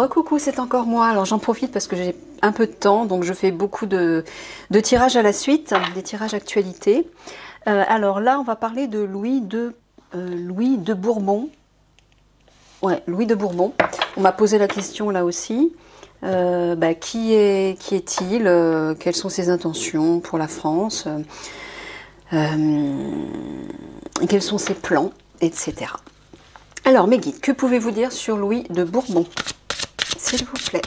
Recoucou, c'est encore moi. Alors j'en profite parce que j'ai un peu de temps, donc je fais beaucoup de tirages à la suite, des tirages actualité. Alors là, on va parler de Louis de Bourbon. Ouais, Louis de Bourbon. On m'a posé la question là aussi. Qui est-il? Quelles sont ses intentions pour la France? Quels sont ses plans, etc. Alors, mes guides, que pouvez-vous dire sur Louis de Bourbon, s'il vous plaît?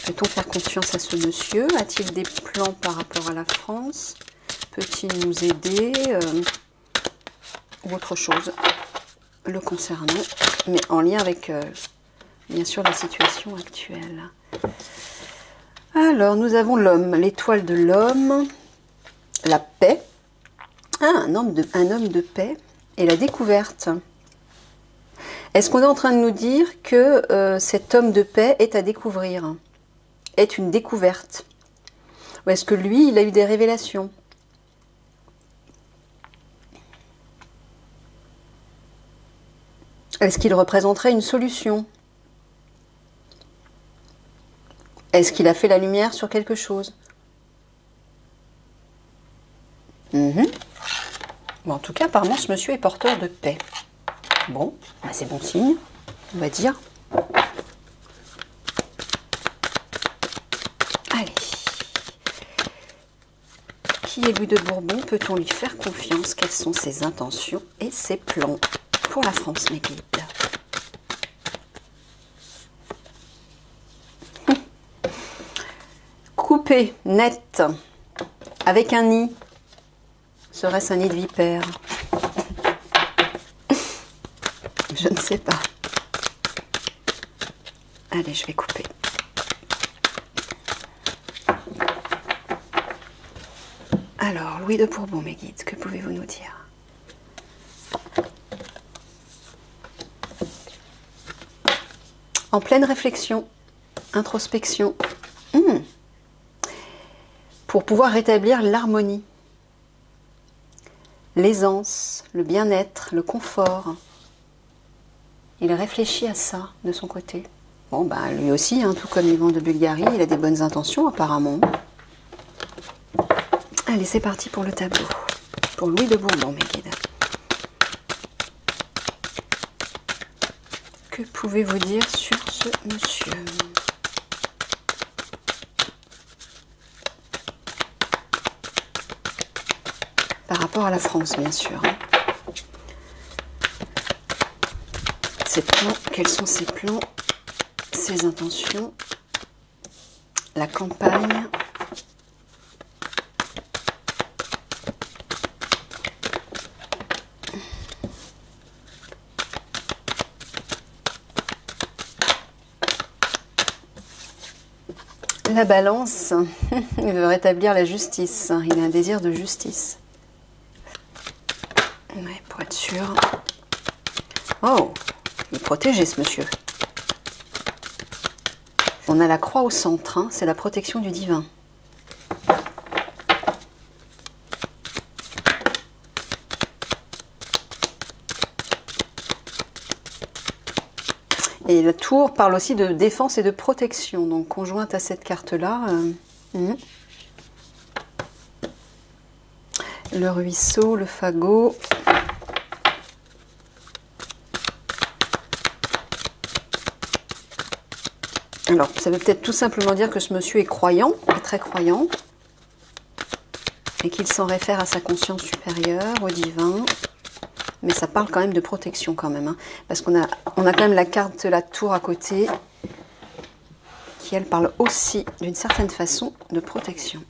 Peut-on faire confiance à ce monsieur? A-t-il des plans par rapport à la France? Peut-il nous aider ou autre chose le concernant, mais en lien avec, bien sûr, la situation actuelle. Alors, nous avons l'homme, l'étoile de l'homme, la paix, un homme de paix et la découverte. Est-ce qu'on est en train de nous dire que cet homme de paix est à découvrir, est une découverte? Ou est-ce que lui, il a eu des révélations? Est-ce qu'il représenterait une solution? Est-ce qu'il a fait la lumière sur quelque chose? Bon, en tout cas, apparemment, ce monsieur est porteur de paix. Bon, c'est bon signe, on va dire. Allez. Qui est Louis de Bourbon? Peut-on lui faire confiance? Quelles sont ses intentions et ses plans pour la France, mes guides? Coupé, net, avec un nid. Serait-ce un nid de vipère? Je ne sais pas. Allez, je vais couper. Alors, Louis de Bourbon, mes guides, que pouvez-vous nous dire? En pleine réflexion, introspection, pour pouvoir rétablir l'harmonie, l'aisance, le bien-être, le confort. Il réfléchit à ça de son côté. Bon, lui aussi, tout comme les vents de Bulgarie, il a des bonnes intentions apparemment. Allez, c'est parti pour le tableau. Pour Louis de Bourbon, mes guides. Que pouvez-vous dire sur ce monsieur? Par rapport à la France, bien sûr. Ses plans, quels sont ses plans, ses intentions, la campagne. La balance, il veut rétablir la justice, il a un désir de justice. Ouais, pour être sûr. Oh, il est protégé ce monsieur. On a la croix au centre, c'est la protection du divin. Et la tour parle aussi de défense et de protection, donc conjointe à cette carte-là. Le ruisseau, le fagot. Alors, ça veut peut-être tout simplement dire que ce monsieur est croyant, est très croyant, et qu'il s'en réfère à sa conscience supérieure, au divin. Mais ça parle quand même de protection quand même, parce qu'on a quand même la carte de la tour à côté, qui elle parle aussi d'une certaine façon de protection.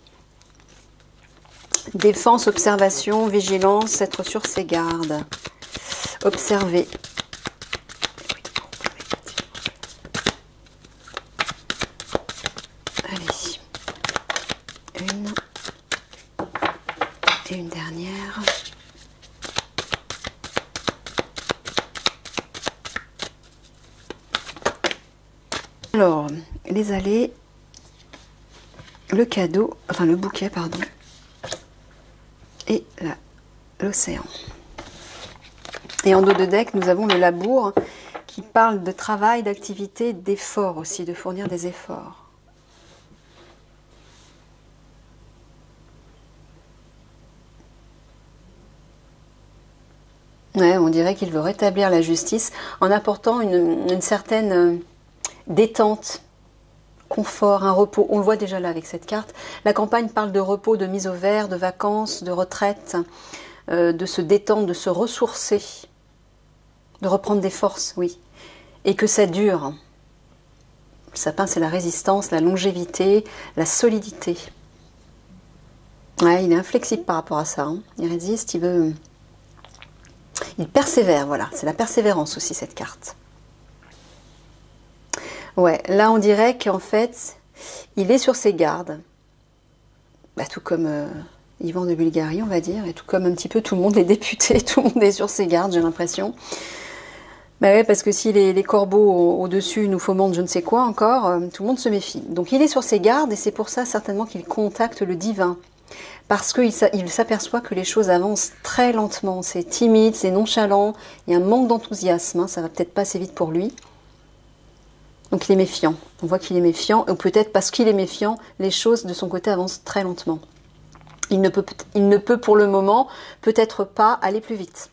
Défense, observation, vigilance, être sur ses gardes, observer. Allez, une et une dernière. Alors, les allées, le cadeau, enfin le bouquet, pardon, et l'océan. Et en dos de deck, nous avons le labour qui parle de travail, d'activité, d'effort aussi, de fournir des efforts. Ouais, on dirait qu'il veut rétablir la justice en apportant une certaine détente, confort, un repos. On le voit déjà là avec cette carte. La campagne parle de repos, de mise au vert, de vacances, de retraite, de se détendre, de se ressourcer, de reprendre des forces, oui. Et que ça dure. Le sapin, c'est la résistance, la longévité, la solidité. Ouais, il est inflexible par rapport à ça. Hein. Il résiste, il persévère, voilà. C'est la persévérance aussi, cette carte. Ouais, là, on dirait qu'en fait, il est sur ses gardes. Bah, tout comme Ivan de Bulgarie, on va dire, et tout comme un petit peu tout le monde, les députés, tout le monde est sur ses gardes, j'ai l'impression. Bah ouais, parce que si les corbeaux au-dessus nous fomentent je ne sais quoi encore, tout le monde se méfie. Donc il est sur ses gardes et c'est pour ça certainement qu'il contacte le divin. Parce qu'il s'aperçoit que les choses avancent très lentement, c'est timide, c'est nonchalant, il y a un manque d'enthousiasme, hein, ça va peut-être pas assez vite pour lui. Donc il est méfiant, on voit qu'il est méfiant, ou peut-être parce qu'il est méfiant, les choses de son côté avancent très lentement. Il ne peut pour le moment peut-être pas aller plus vite.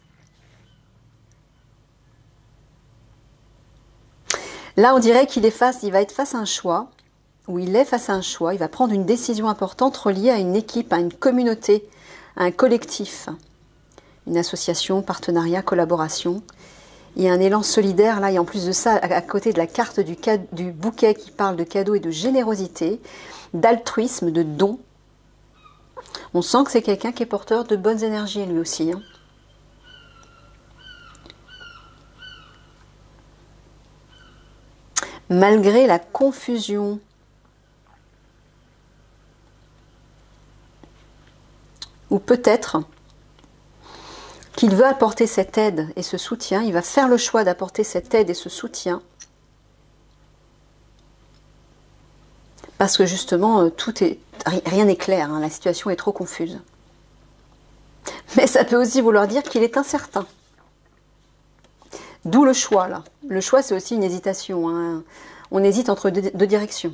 Là, on dirait qu'il va être face à un choix, ou il est face à un choix, il va prendre une décision importante reliée à une équipe, à une communauté, à un collectif, une association, partenariat, collaboration. Il y a un élan solidaire là, et en plus de ça, à côté de la carte du bouquet qui parle de cadeaux et de générosité, d'altruisme, de don, on sent que c'est quelqu'un qui est porteur de bonnes énergies lui aussi. Hein. Malgré la confusion, ou peut-être qu'il veut apporter cette aide et ce soutien, il va faire le choix d'apporter cette aide et ce soutien, parce que justement, rien n'est clair, hein, la situation est trop confuse. Mais ça peut aussi vouloir dire qu'il est incertain. D'où le choix, là. Le choix, c'est aussi une hésitation. Hein. On hésite entre deux directions.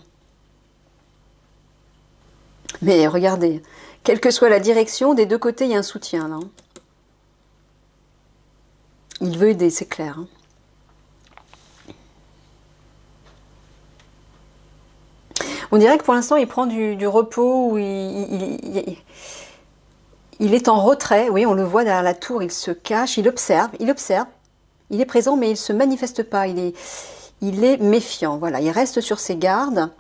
Mais regardez, quelle que soit la direction, des deux côtés, il y a un soutien, là. Il veut aider, c'est clair. Hein. On dirait que pour l'instant, il prend du repos, ou il est en retrait. Oui, on le voit derrière la tour, il se cache, il observe. Il est présent, mais il ne se manifeste pas. Il est méfiant. Voilà, il reste sur ses gardes.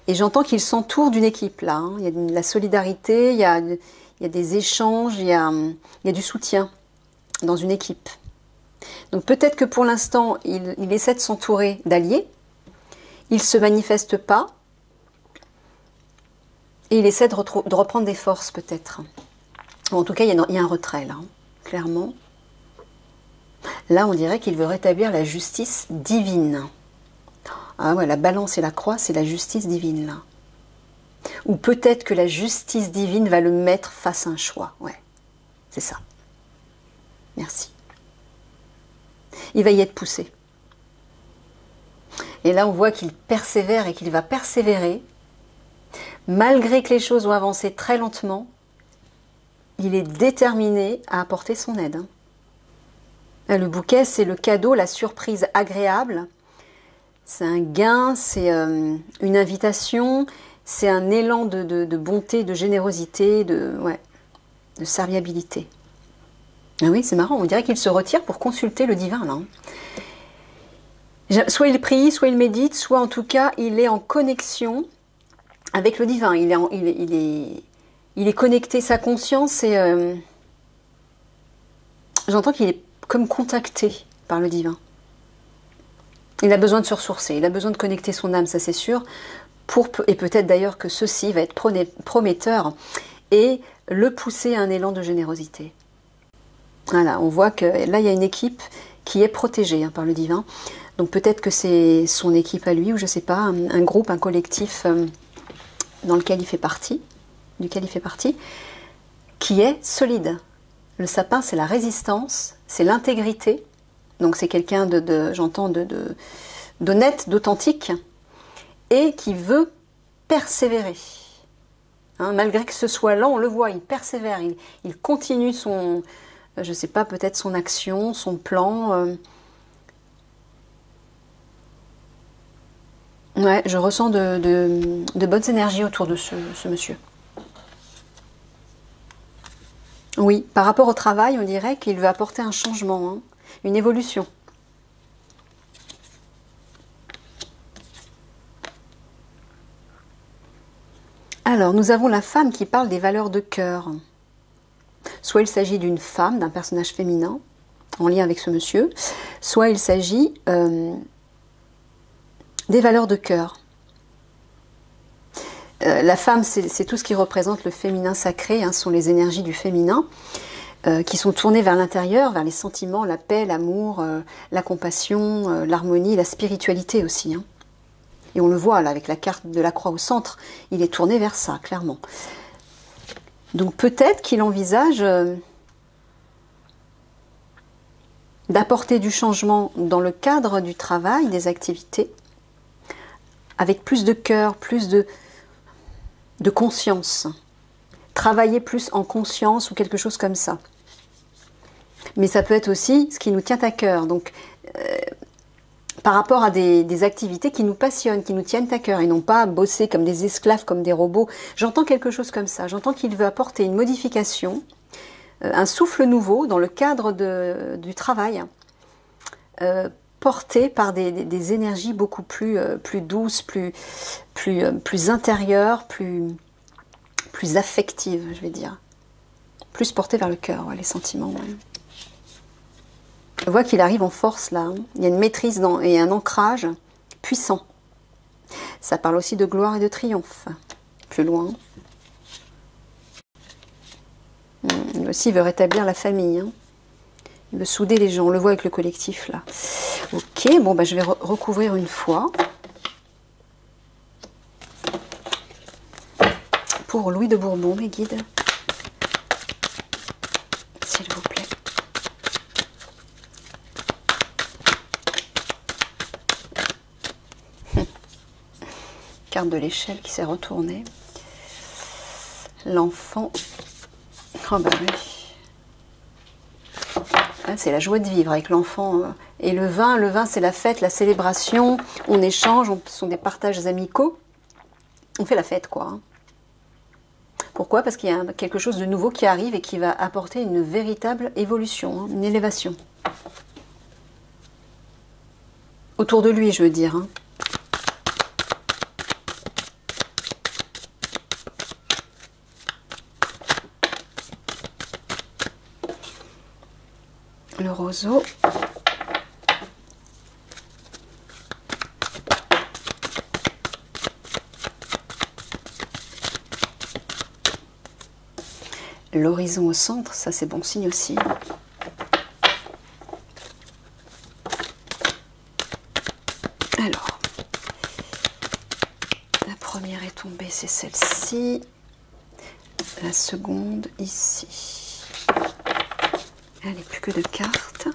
Et j'entends qu'il s'entoure d'une équipe, là. Hein. Il y a de la solidarité, il y a des échanges, il y a du soutien dans une équipe. Donc peut-être que pour l'instant, il essaie de s'entourer d'alliés. Il ne se manifeste pas. Et il essaie de reprendre des forces, peut-être. En tout cas, il y a un retrait, là. Hein, clairement. Là, on dirait qu'il veut rétablir la justice divine. Ah ouais, la balance et la croix, c'est la justice divine, là. Ou peut-être que la justice divine va le mettre face à un choix. Ouais, c'est ça. Merci. Il va y être poussé. Et là, on voit qu'il persévère et qu'il va persévérer. Malgré que les choses ont avancé très lentement, il est déterminé à apporter son aide. Le bouquet, c'est le cadeau, la surprise agréable. C'est un gain, c'est une invitation, c'est un élan de bonté, de générosité, de serviabilité. Ah oui, c'est marrant, on dirait qu'il se retire pour consulter le divin, là. Soit il prie, soit il médite, soit en tout cas, il est en connexion avec le divin. Il est connecté, sa conscience, et j'entends qu'il est comme contacté par le divin. Il a besoin de se ressourcer, il a besoin de connecter son âme, ça c'est sûr, et peut-être d'ailleurs que ceci va être prometteur et le pousser à un élan de générosité. Voilà, on voit que là il y a une équipe qui est protégée hein, par le divin, donc peut-être que c'est son équipe à lui, ou je ne sais pas, un groupe, un collectif dans lequel il fait partie, qui est solide. Le sapin, c'est la résistance, c'est l'intégrité, Donc c'est quelqu'un j'entends, d'honnête, d'authentique, et qui veut persévérer. Hein, malgré que ce soit lent, on le voit, il persévère, il continue son, je sais pas, peut-être son action, son plan. Ouais, je ressens de bonnes énergies autour de ce monsieur. Oui, par rapport au travail, on dirait qu'il veut apporter un changement, hein, une évolution. Alors, nous avons la femme qui parle des valeurs de cœur. Soit il s'agit d'une femme, d'un personnage féminin, en lien avec ce monsieur, soit il s'agit des valeurs de cœur. La femme, c'est tout ce qui représente le féminin sacré, hein, ce sont les énergies du féminin, qui sont tournées vers l'intérieur, vers les sentiments, la paix, l'amour, la compassion, l'harmonie, la spiritualité aussi. Hein. Et on le voit là avec la carte de la croix au centre, il est tourné vers ça, clairement. Donc peut-être qu'il envisage d'apporter du changement dans le cadre du travail, des activités, avec plus de cœur, plus de conscience. Travailler plus en conscience ou quelque chose comme ça. Mais ça peut être aussi ce qui nous tient à cœur. Donc, par rapport à des activités qui nous passionnent, qui nous tiennent à cœur, et non pas bosser comme des esclaves, comme des robots. J'entends quelque chose comme ça. J'entends qu'il veut apporter une modification, un souffle nouveau dans le cadre du travail, porté par des énergies beaucoup plus douces, plus intérieures, plus affectives, je vais dire. Plus portées vers le cœur, ouais, les sentiments. Ouais. Je vois qu'il arrive en force là. Hein. Il y a une maîtrise et un ancrage puissant. Ça parle aussi de gloire et de triomphe. Plus loin. Lui aussi, il veut rétablir la famille. Hein. Il veut souder les gens. On le voit avec le collectif là. Ok, bon, bah, je vais recouvrir une fois. Pour Louis de Bourbon, mes guides. S'il vous plaît. Carte de l'échelle qui s'est retournée. L'enfant. Oh bah oui. Ah, c'est la joie de vivre avec l'enfant. Et le vin c'est la fête, la célébration. On échange, ce sont des partages amicaux. On fait la fête quoi. Hein. Pourquoi? Parce qu'il y a quelque chose de nouveau qui arrive et qui va apporter une véritable évolution, hein, une élévation. Autour de lui, je veux dire. Hein. Le roseau. L'horizon au centre, ça c'est bon signe aussi. Alors, la première est tombée, c'est celle-ci. La seconde, ici. Allez, plus que de cartes.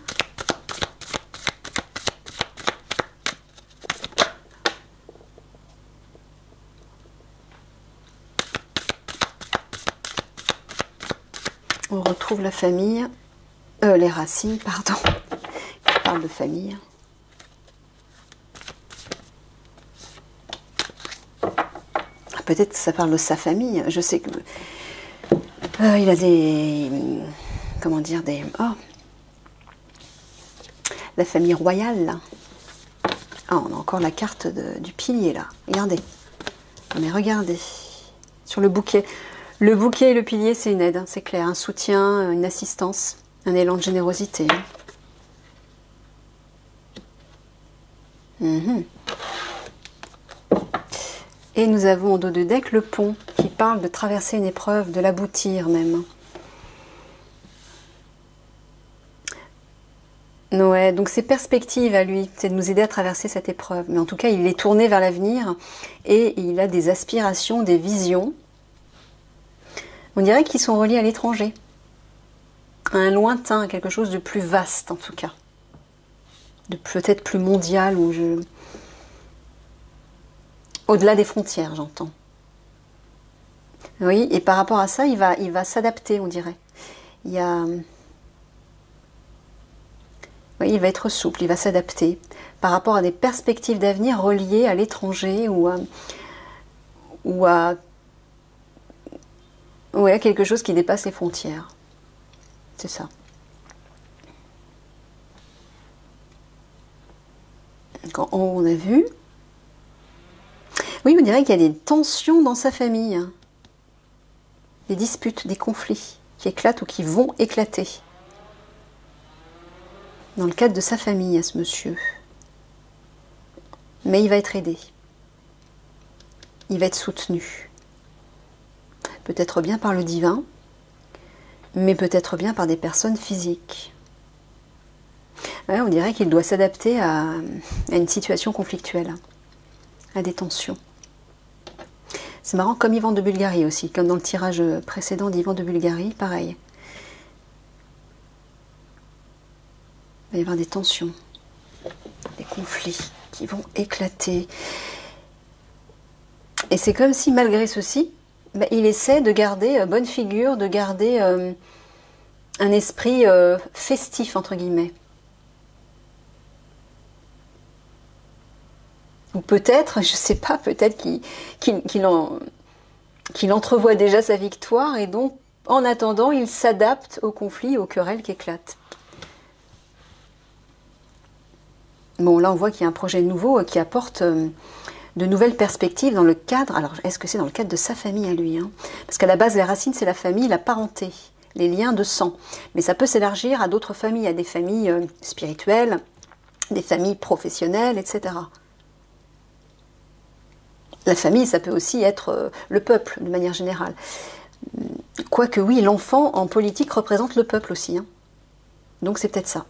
On retrouve la famille, les racines, pardon. Je parle de famille. Peut-être que ça parle de sa famille. Je sais que il a des, comment dire, la famille royale là. Ah, on a encore la carte du pilier là. Regardez. Mais regardez sur le bouquet. Le bouquet et le pilier, c'est une aide, hein, c'est clair, un soutien, une assistance, un élan de générosité. Et nous avons au dos de deck le pont, qui parle de traverser une épreuve, de l'aboutir même. Ouais, donc ses perspectives à lui, c'est de nous aider à traverser cette épreuve. Mais en tout cas, il est tourné vers l'avenir et il a des aspirations, des visions. On dirait qu'ils sont reliés à l'étranger, à un lointain, à quelque chose de plus vaste en tout cas. peut-être plus mondial, ou au-delà des frontières, j'entends. Oui, et par rapport à ça, il va s'adapter, on dirait. Il va être souple, il va s'adapter par rapport à des perspectives d'avenir reliées à l'étranger ou à quelque chose qui dépasse les frontières. C'est ça. En haut, on a vu. Oui, on dirait qu'il y a des tensions dans sa famille. Des disputes, des conflits qui éclatent ou qui vont éclater. Dans le cadre de sa famille, à ce monsieur. Mais il va être aidé. Il va être soutenu. Peut-être bien par le divin, mais peut-être bien par des personnes physiques. Ouais, on dirait qu'il doit s'adapter à une situation conflictuelle, à des tensions. C'est marrant, comme Ivan de Bulgarie aussi, comme dans le tirage précédent d'Ivan de Bulgarie, pareil. Il va y avoir des tensions, des conflits qui vont éclater. Et c'est comme si, malgré ceci, il essaie de garder bonne figure, de garder un esprit festif, entre guillemets. Ou peut-être, je ne sais pas, peut-être qu'il entrevoit déjà sa victoire, et donc, en attendant, il s'adapte aux conflits, aux querelles qui éclatent. Bon, là, on voit qu'il y a un projet nouveau qui apporte de nouvelles perspectives dans le cadre. Alors, est-ce que c'est dans le cadre de sa famille à lui, hein? Parce qu'à la base, les racines, c'est la famille, la parenté, les liens de sang. Mais ça peut s'élargir à d'autres familles, à des familles spirituelles, des familles professionnelles, etc. La famille, ça peut aussi être le peuple, de manière générale. Quoique, oui, l'enfant en politique représente le peuple aussi, hein. Donc, c'est peut-être ça.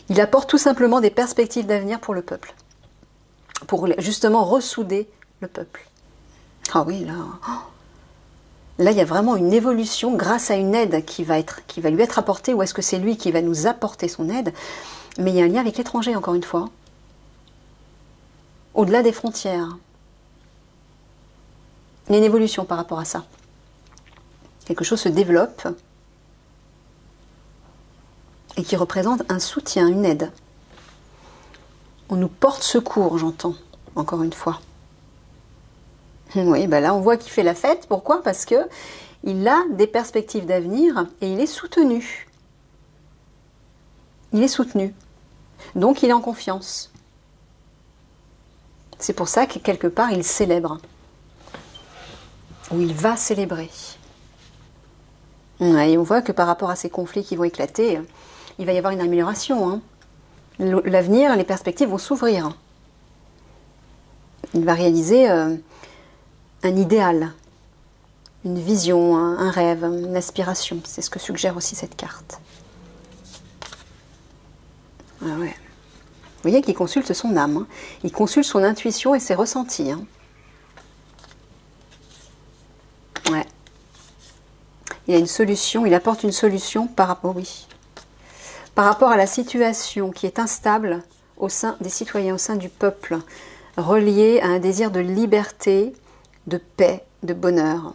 Il apporte tout simplement des perspectives d'avenir pour le peuple. Pour justement ressouder le peuple. Ah oui, là... Là, il y a vraiment une évolution grâce à une aide qui va lui être apportée, ou est-ce que c'est lui qui va nous apporter son aide? Mais il y a un lien avec l'étranger, encore une fois. Au-delà des frontières. Il y a une évolution par rapport à ça. Quelque chose se développe et qui représente un soutien, une aide. On nous porte secours, j'entends, encore une fois. Oui, ben là, on voit qu'il fait la fête. Pourquoi? Parce que il a des perspectives d'avenir et il est soutenu. Il est soutenu. Donc, il est en confiance. C'est pour ça que, quelque part, il célèbre. Ou il va célébrer. Et on voit que par rapport à ces conflits qui vont éclater, il va y avoir une amélioration, hein. L'avenir, les perspectives vont s'ouvrir. Il va réaliser un idéal, une vision, un rêve, une aspiration. C'est ce que suggère aussi cette carte. Ah ouais. Vous voyez qu'il consulte son âme, hein. Il consulte son intuition et ses ressentis, hein. Ouais. Il a une solution, il apporte une solution par rapport, oui, par rapport à la situation qui est instable au sein des citoyens, au sein du peuple, reliée à un désir de liberté, de paix, de bonheur.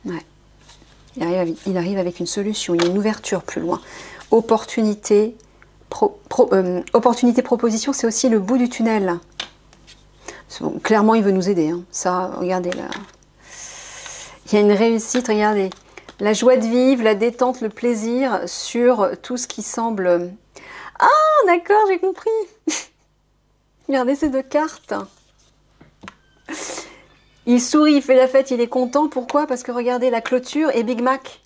Ouais. Il arrive avec une solution, il y a une ouverture plus loin. Opportunité, opportunité, proposition, c'est aussi le bout du tunnel. Bon, clairement, il veut nous aider, hein. Ça, regardez là. Il y a une réussite, regardez. La joie de vivre, la détente, le plaisir sur tout ce qui semble... Ah, d'accord, j'ai compris. Regardez ces deux cartes. Il sourit, il fait la fête, il est content. Pourquoi? Parce que regardez, la clôture et Big Mac.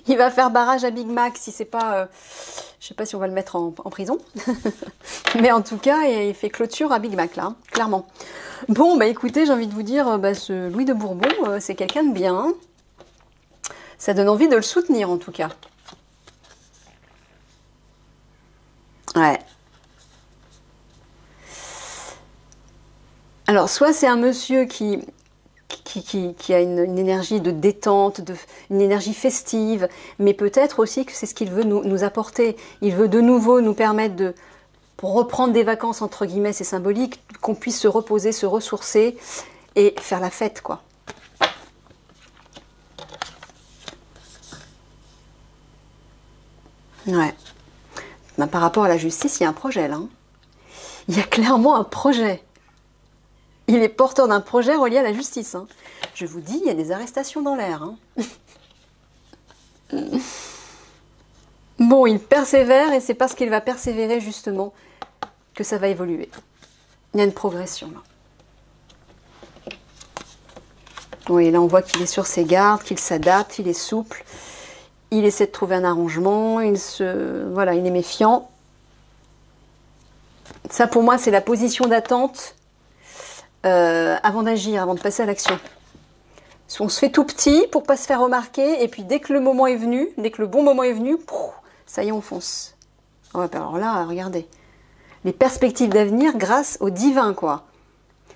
Il va faire barrage à Big Mac si c'est pas... je sais pas si on va le mettre en prison. Mais en tout cas, il fait clôture à Big Mac, là, hein, clairement. Bon, bah écoutez, j'ai envie de vous dire, ce Louis de Bourbon, c'est quelqu'un de bien. Hein. Ça donne envie de le soutenir, en tout cas. Ouais. Alors, soit c'est un monsieur qui qui a une énergie de détente, une énergie festive, mais peut-être aussi que c'est ce qu'il veut nous apporter. Il veut de nouveau nous permettre pour reprendre des vacances, entre guillemets, c'est symbolique, qu'on puisse se reposer, se ressourcer et faire la fête, quoi. Ouais. Ben, par rapport à la justice, il y a un projet, là. Hein. Il y a clairement un projet. Il est porteur d'un projet relié à la justice. Hein. Je vous dis, il y a des arrestations dans l'air. Hein. Bon, il persévère et c'est parce qu'il va persévérer, justement, que ça va évoluer. Il y a une progression, là. Oui, là, on voit qu'il est sur ses gardes, qu'il s'adapte, il est souple. Il essaie de trouver un arrangement, voilà, il est méfiant. Ça, pour moi, c'est la position d'attente avant d'agir, avant de passer à l'action. On se fait tout petit pour pas se faire remarquer, et puis dès que le moment est venu, dès que le bon moment est venu, ça y est, on fonce. Ouais, alors là, regardez. Les perspectives d'avenir grâce au divin, quoi.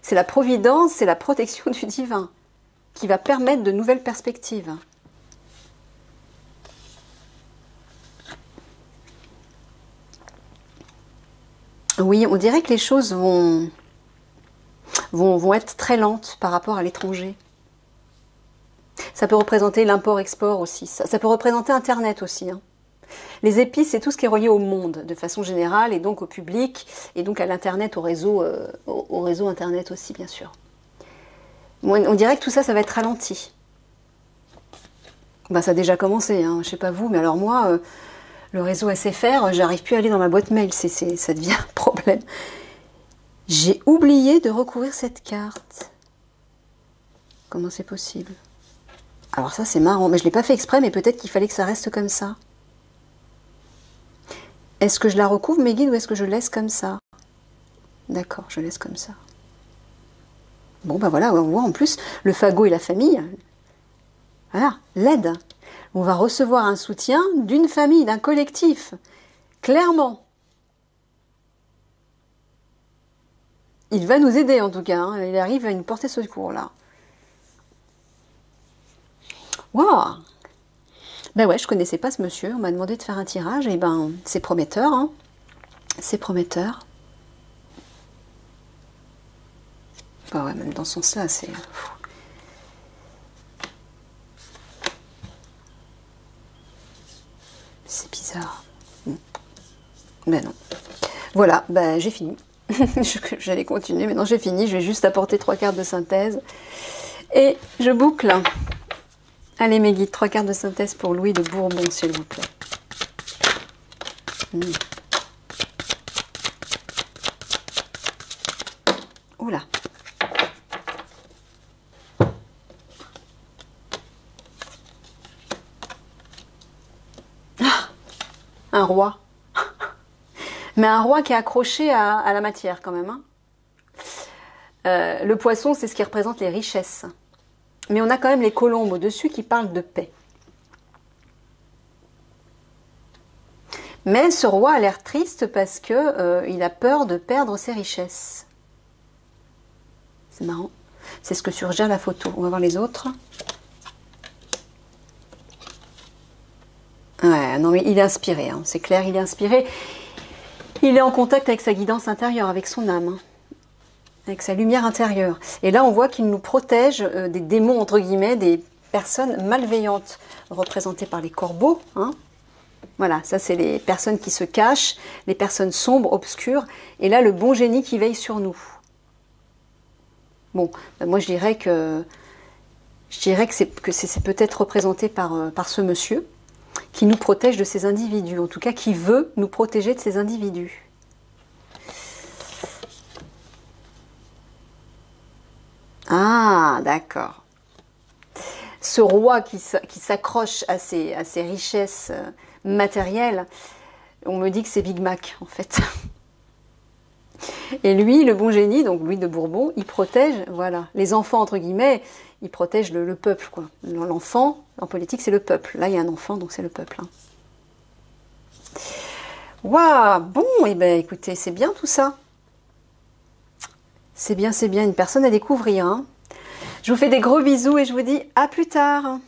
C'est la providence, c'est la protection du divin qui va permettre de nouvelles perspectives. Oui, on dirait que les choses vont être très lentes par rapport à l'étranger. Ça peut représenter l'import-export aussi. Ça peut représenter Internet aussi. Hein. Les épices, c'est tout ce qui est relié au monde, de façon générale, et donc au public, et donc à l'Internet, au réseau Internet aussi, bien sûr. On dirait que tout ça, ça va être ralenti. Ben, ça a déjà commencé, hein. Je ne sais pas vous, mais alors moi... le réseau SFR, j'arrive plus à aller dans ma boîte mail, ça devient un problème. J'ai oublié de recouvrir cette carte. Comment c'est possible? Alors ça c'est marrant, mais je ne l'ai pas fait exprès, mais peut-être qu'il fallait que ça reste comme ça. Est-ce que je la recouvre, mes guides, ou est-ce que je laisse comme ça? D'accord, je laisse comme ça. Bon ben voilà, on voit en plus le fagot et la famille. Voilà, l'aide. On va recevoir un soutien d'une famille, d'un collectif. Clairement. Il va nous aider en tout cas. Hein. Il arrive à nous porter secours là. Waouh! Ben ouais, je connaissais pas ce monsieur. On m'a demandé de faire un tirage. Et ben, c'est prometteur. Hein. C'est prometteur. Ben ouais, même dans ce sens-là, c'est... C'est bizarre. Ben non. Voilà, ben j'ai fini. J'allais continuer, mais non, j'ai fini. Je vais juste apporter 3 cartes de synthèse. Et je boucle. Allez, mes guides, 3 cartes de synthèse pour Louis de Bourbon, s'il vous plaît. Oula. Un roi. Mais un roi qui est accroché à la matière quand même. Hein. Le poisson, c'est ce qui représente les richesses. Mais on a quand même les colombes au-dessus qui parlent de paix. Mais ce roi a l'air triste parce que il a peur de perdre ses richesses. C'est marrant. C'est ce que suggère la photo. On va voir les autres. Ouais, non mais il est inspiré, hein. C'est clair, il est inspiré. Il est en contact avec sa guidance intérieure, avec son âme, hein. Avec sa lumière intérieure. Et là, on voit qu'il nous protège des démons, entre guillemets, des personnes malveillantes, représentées par les corbeaux. Hein. Voilà, ça c'est les personnes qui se cachent, les personnes sombres, obscures. Et là, le bon génie qui veille sur nous. Bon, ben moi je dirais que c'est peut-être représenté par ce monsieur, qui nous protège de ces individus, en tout cas qui veut nous protéger de ces individus. Ah, d'accord. Ce roi qui s'accroche à ses richesses matérielles, on me dit que c'est Big Mac, en fait. Et lui, le bon génie, donc Louis de Bourbon, il protège, voilà, les enfants, entre guillemets, il protège le peuple, quoi. L'enfant, en politique, c'est le peuple. Là, il y a un enfant, donc c'est le peuple. Hein. Waouh, bon, et ben écoutez, c'est bien tout ça. C'est bien, une personne à découvrir. Hein. Je vous fais des gros bisous et je vous dis à plus tard.